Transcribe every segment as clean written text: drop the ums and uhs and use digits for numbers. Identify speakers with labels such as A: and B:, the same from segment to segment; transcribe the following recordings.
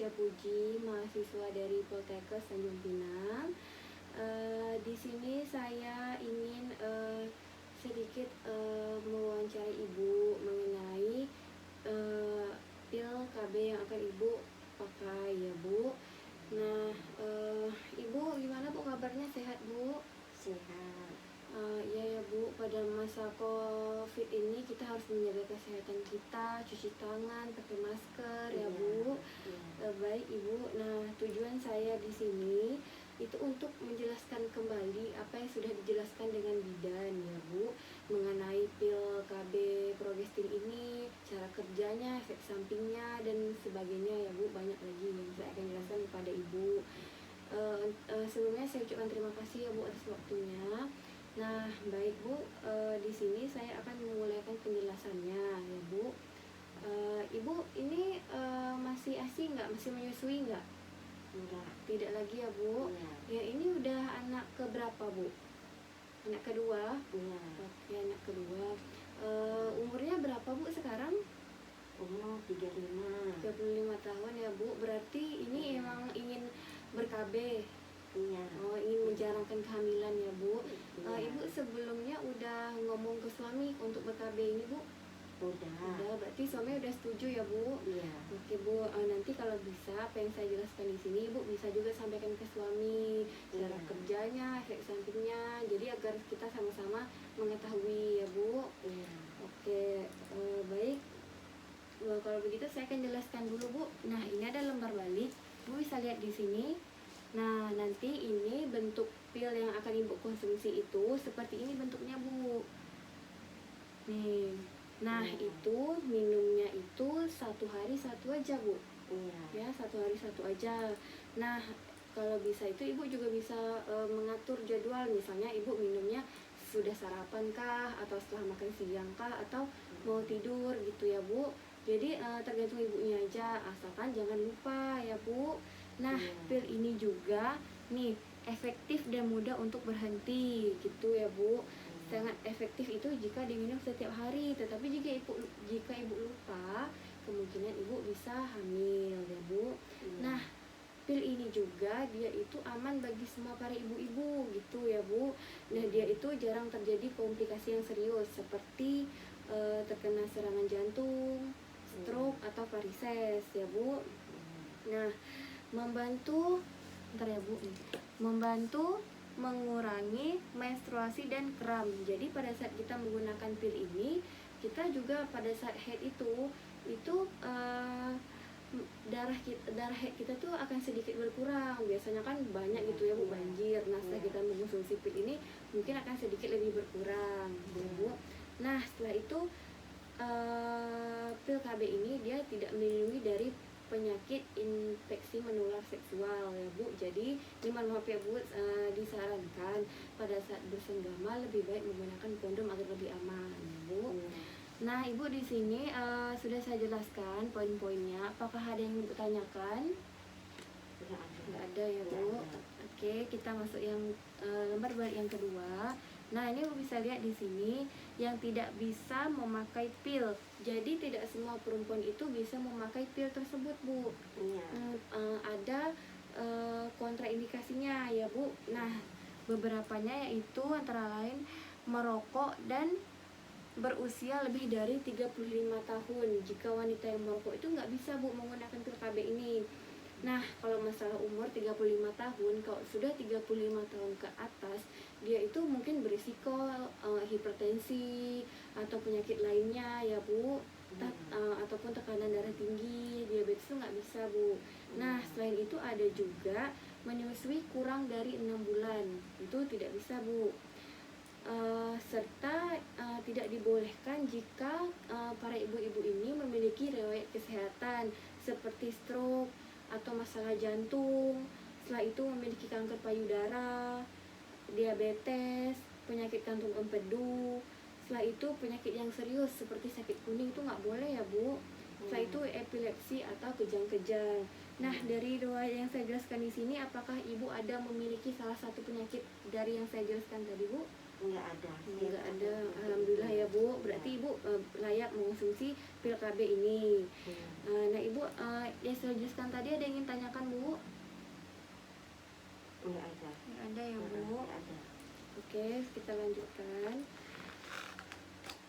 A: Ida Puji, mahasiswa dari Poltekkes Tanjung Pinang. Di sini saya ingin sedikit mewawancarai Ibu mengenai pil KB yang akan Ibu pakai ya Bu. Nah, Ibu gimana Bu kabarnya, sehat Bu?
B: Sehat.
A: Ya Bu, pada masa COVID ini kita harus menjaga kesehatan kita, cuci tangan, pakai masker ya Bu. Baik Ibu. Nah, tujuan saya di sini itu untuk menjelaskan kembali apa yang sudah dijelaskan dengan bidan ya Bu, mengenai pil KB Progestin ini, cara kerjanya, efek sampingnya dan sebagainya ya Bu. Banyak lagi yang saya akan jelaskan kepada Ibu. Sebelumnya saya ucapkan terima kasih ya Bu atas waktunya. Nah, baik Bu, di sini saya akan memulaikan penjelasannya ya Bu. Ibu ini masih ASI nggak? Masih menyusui nggak?
B: Enggak.
A: Tidak lagi ya Bu.
B: Iya.
A: Ya, ini udah anak keberapa Bu? Anak kedua?
B: Iya.
A: Oke, anak kedua. Umurnya berapa Bu sekarang?
B: Umur 35.
A: 35 tahun ya Bu. Berarti ini emang ingin ber-KB.
B: Iya.
A: Oh, ingin menjarangkan kehamilan ya Bu.
B: Iya.
A: Ibu sebelumnya udah ngomong ke suami untuk ber-KB ini Bu?
B: Udah.
A: Berarti suami udah setuju ya Bu?
B: Iya.
A: Oke Bu, nanti kalau bisa apa yang saya jelaskan di sini Ibu bisa juga sampaikan ke suami cara kerjanya, efek sampingnya, jadi agar kita sama-sama mengetahui ya Bu.
B: Iya.
A: Oke, baik. Kalau begitu saya akan jelaskan dulu Bu. Nah, ini ada lembar balik, Bu bisa lihat di sini. Nah, nanti ini bentuk pil yang akan Ibu konsumsi itu seperti ini bentuknya Bu. Nih. Nah, itu minumnya itu 1 hari 1 aja Bu.
B: Iya.
A: Ya, 1 hari 1 aja. Nah, kalau bisa itu Ibu juga bisa mengatur jadwal. Misalnya Ibu minumnya sudah sarapan kah, atau setelah makan siang kah, atau mau tidur gitu ya Bu. Jadi tergantung Ibunya aja, asalkan jangan lupa ya Bu. Nah, pil ini juga nih efektif dan mudah untuk berhenti gitu ya Bu. Sangat efektif itu jika diminum setiap hari, tetapi jika Ibu lupa, kemungkinan Ibu bisa hamil ya Bu. Nah, pil ini juga dia itu aman bagi semua para ibu-ibu gitu ya Bu. Nah, dia itu jarang terjadi komplikasi yang serius seperti terkena serangan jantung, stroke atau varises ya Bu. Nah, membantu mengurangi menstruasi dan kram. Jadi pada saat kita menggunakan pil ini, kita juga pada saat haid itu darah haid kita tuh akan sedikit berkurang. Biasanya kan banyak gitu ya Bu, banjir. Nah, setelah kita mengkonsumsi pil ini mungkin akan sedikit lebih berkurang ya Bu. Nah, setelah itu pil KB ini dia tidak melindungi dari penyakit infeksi menular seksual ya Bu. Jadi ini maaf ya Bu, disarankan pada saat bersenggama lebih baik menggunakan kondom agar lebih aman ya Bu. Nah, Ibu di sini sudah saya jelaskan poin-poinnya. Apakah ada yang Ibu tanyakan? Nggak ada ya Bu. Oke, kita masuk yang lembar balik yang kedua. Nah, ini Ibu bisa lihat di sini yang tidak bisa memakai pil. Jadi tidak semua perempuan itu bisa memakai pil tersebut Bu. Ada kontraindikasinya ya Bu. Nah, beberapanya yaitu antara lain merokok dan berusia lebih dari 35 tahun. Jika wanita yang merokok itu nggak bisa Bu menggunakan pil KB ini. Nah, kalau masalah umur 35 tahun, kalau sudah 35 tahun ke atas, dia itu mungkin berisiko hipertensi atau penyakit lainnya ya Bu. Ataupun tekanan darah tinggi, diabetes itu nggak bisa Bu. Nah, selain itu ada juga menyusui kurang dari 6 bulan, itu tidak bisa Bu. Serta tidak dibolehkan jika para ibu-ibu ini memiliki riwayat kesehatan seperti stroke atau masalah jantung, setelah itu memiliki kanker payudara, diabetes, penyakit kantung empedu, setelah itu penyakit yang serius seperti sakit kuning itu nggak boleh ya Bu. Setelah itu epilepsi atau kejang-kejang. Nah, dari dua yang saya jelaskan di sini, apakah Ibu ada memiliki salah satu penyakit dari yang saya jelaskan tadi Bu?
B: Enggak ada.
A: Enggak ada. Alhamdulillah ya Bu. Berarti Ibu layak mengonsumsi pil KB ini. Nah Ibu, yang saya jelaskan tadi ada yang ingin Oke, kita lanjutkan.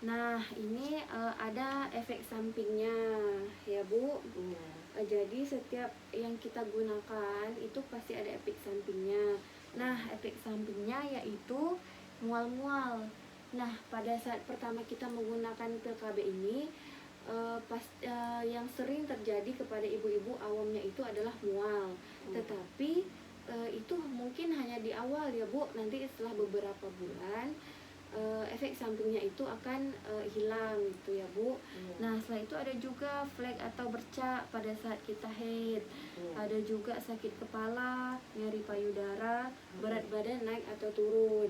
A: Nah, ini ada efek sampingnya ya Bu.
B: Iya.
A: Jadi setiap yang kita gunakan itu pasti ada efek sampingnya. Nah, efek sampingnya yaitu mual-mual. Nah, pada saat pertama kita menggunakan pil KB ini, yang sering terjadi kepada ibu-ibu awamnya itu adalah mual. Tetapi itu mungkin hanya di awal ya Bu. Nanti setelah beberapa bulan efek sampingnya itu akan hilang gitu ya Bu. Nah, setelah itu ada juga flek atau bercak pada saat kita haid. Ada juga sakit kepala, nyeri payudara, berat badan naik atau turun.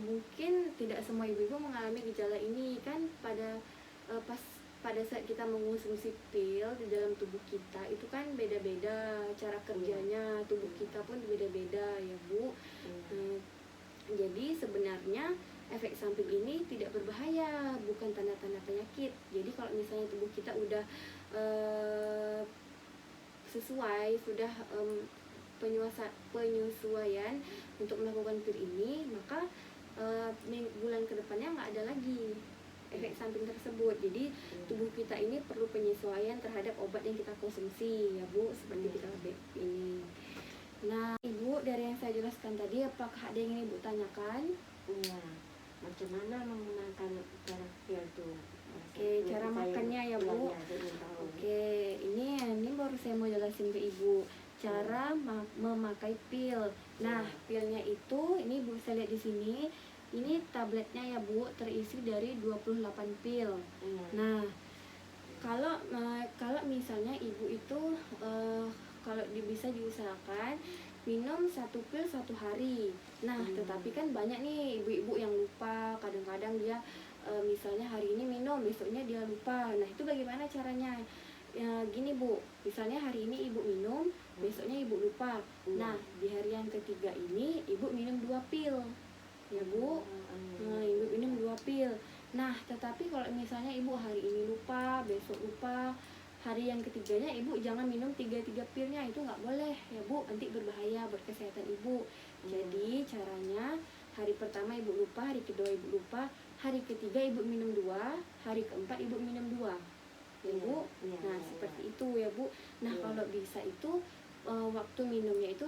A: Mungkin tidak semua ibu-ibu mengalami gejala ini kan pada saat kita mengonsumsi pil di dalam tubuh kita itu kan beda-beda cara kerjanya, tubuh kita pun beda-beda ya Bu. Jadi sebenarnya efek samping ini tidak berbahaya, bukan tanda-tanda penyakit. Jadi kalau misalnya tubuh kita udah sesuai, sudah penyesuaian untuk melakukan pil ini, maka bulan kedepannya nggak ada lagi efek samping tersebut. Jadi tubuh kita ini perlu penyesuaian terhadap obat yang kita konsumsi ya Bu, seperti PKB ini. Nah Ibu, dari yang saya jelaskan tadi, apakah ada yang ingin Ibu tanyakan?
B: Iya. Macam mana menggunakan cara pil itu?
A: Oke, cara makannya ya Bu. Oke, ini baru saya mau jelasin ke Ibu cara memakai pil. Nah, pilnya itu ini Bu bisa lihat di sini. Ini tabletnya ya Bu, terisi dari 28 pil. Nah, kalau misalnya Ibu itu kalau bisa diusahakan minum 1 pil 1 hari. Nah, tetapi kan banyak nih ibu-ibu yang lupa. Kadang-kadang dia misalnya hari ini minum, besoknya dia lupa. Nah, itu bagaimana caranya? Ya, gini Bu, misalnya hari ini Ibu minum, besoknya Ibu lupa. Nah, di hari yang ketiga ini Ibu minum 2 pil. Ya Bu, nah, Ibu minum 2 pil. Nah, tetapi kalau misalnya Ibu hari ini lupa, besok lupa, hari yang ketiganya Ibu jangan minum 3 pilnya, itu nggak boleh ya Bu, nanti berbahaya buat kesehatan Ibu. Jadi caranya hari pertama Ibu lupa, hari kedua Ibu lupa, hari ketiga Ibu minum 2, hari keempat Ibu minum 2 ya Bu. Nah seperti itu ya Bu. Nah kalau bisa itu waktu minumnya itu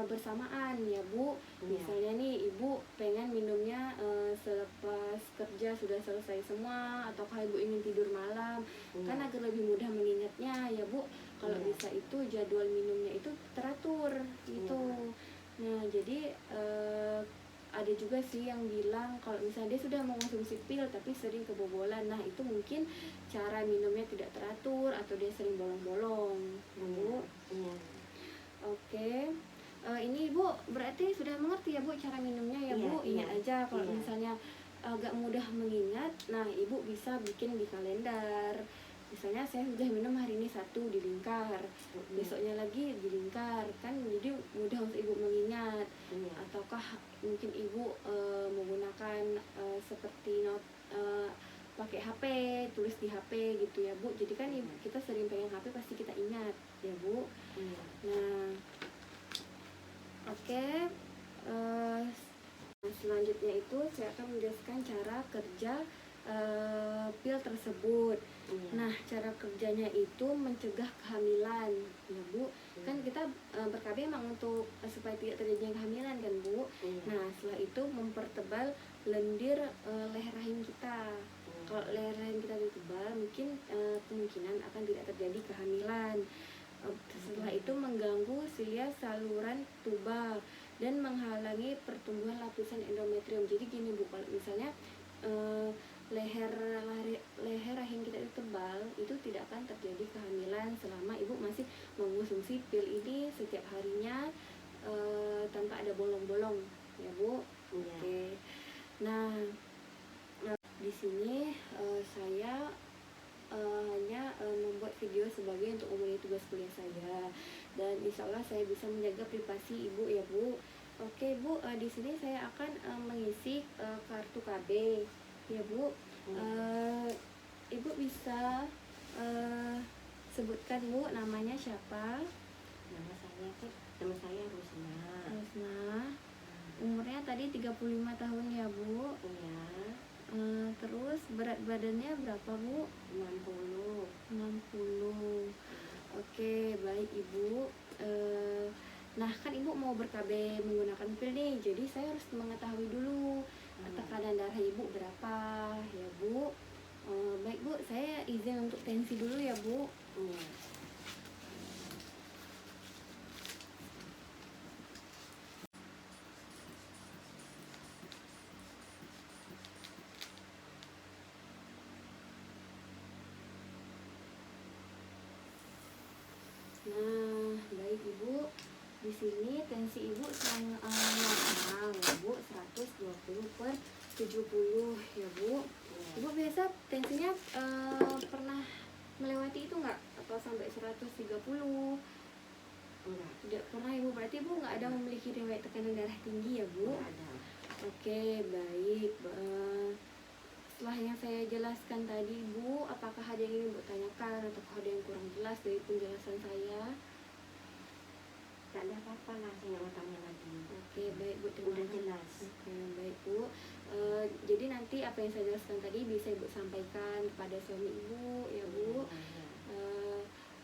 A: bersamaan ya Bu. Misalnya nih Ibu pengen minumnya selepas kerja sudah selesai semua, ataukah Ibu ingin tidur malam, kan agar lebih mudah mengingatnya ya Bu. Kalau bisa itu jadwal minumnya itu teratur gitu. Nah jadi ada juga sih yang bilang kalau misalnya dia sudah mengonsumsi pil tapi sering kebobolan, nah itu mungkin cara minumnya tidak teratur atau dia sering bolong-bolong ya Bu. Oke, ini Ibu berarti sudah mengerti ya Bu cara minumnya ya Bu. Ingat aja kalau misalnya agak mudah mengingat, nah Ibu bisa bikin di kalender. Misalnya saya sudah minum hari ini 1 di lingkar, besoknya lagi di lingkar, kan jadi mudah untuk Ibu mengingat. Ataukah mungkin Ibu menggunakan seperti pakai HP, tulis di HP gitu ya Bu. Jadi kan kita sering pegang HP pasti kita ingat ya Bu. Nah, oke. Selanjutnya itu saya akan menjelaskan cara kerja pil tersebut. Nah, cara kerjanya itu mencegah kehamilan ya Bu. Kan kita ber-KB emang untuk supaya tidak terjadinya kehamilan kan Bu. Nah, setelah itu mempertebal lendir leher rahim kita. Kalau leher rahim kita ditebal, mungkin kemungkinan akan tidak terjadi kehamilan. Setelah itu mengganggu silia saluran tuba dan menghalangi pertumbuhan lapisan endometrium. Jadi gini Bu, kalau misalnya leher rahim kita itu tebal, itu tidak akan terjadi kehamilan selama Ibu masih mengonsumsi pil ini setiap harinya tanpa ada bolong-bolong ya Bu. Oke. Nah, di sini saya hanya membuat video sebagai untuk memenuhi tugas kuliah saya, dan insya Allah saya bisa menjaga privasi Ibu ya Bu. Oke Bu, di sini saya akan mengisi kartu KB ya Bu. Ibu bisa sebutkan Bu namanya siapa?
B: Nama saya Rusna.
A: Umurnya tadi 35 tahun ya Bu.
B: Iya.
A: Terus berat badannya berapa Bu?
B: 60.
A: 60. Oke, baik Ibu. Nah, kan Ibu mau ber-KB menggunakan pil nih, jadi saya harus mengetahui dulu tekanan darah Ibu berapa ya Bu. Baik Bu, saya izin untuk tensi dulu ya Bu.
B: Iya.
A: Nah, baik Ibu. Di sini tensi Ibu sedang normal ya Bu, 120/70 ya Bu.
B: Iya.
A: Ibu biasa tensinya pernah melewati itu nggak? Atau sampai 130?
B: Enggak.
A: Tidak pernah Ibu, berarti Ibu nggak ada memiliki riwayat tekanan darah tinggi ya Bu?
B: Enggak ada.
A: Oke, baik. Setelah yang saya jelaskan tadi Bu, apakah ada yang ingin Ibu tanyakan atau ada yang kurang jelas dari penjelasan saya?
B: Tak ada apa-apa lah, saya nggak mau tanya lagi.
A: Oke, baik Bu, terima
B: Udah
A: kasih.
B: jelas.
A: Oke, baik Bu. Jadi nanti apa yang saya jelaskan tadi bisa Ibu sampaikan kepada suami Ibu ya Bu.
B: Iya.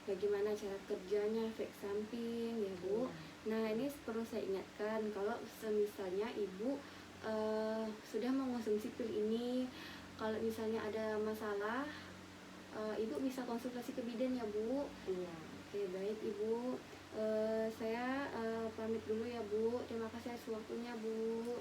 A: Bagaimana cara kerjanya, efek samping ya Bu. Nah, ini perlu saya ingatkan kalau misalnya Ibu sudah mengonsumsi pil ini, kalau misalnya ada masalah, Ibu bisa konsultasi ke bidan ya Bu.
B: Iya.
A: Oke, baik Ibu. Saya pamit dulu ya Bu. Terima kasih atas waktunya Bu.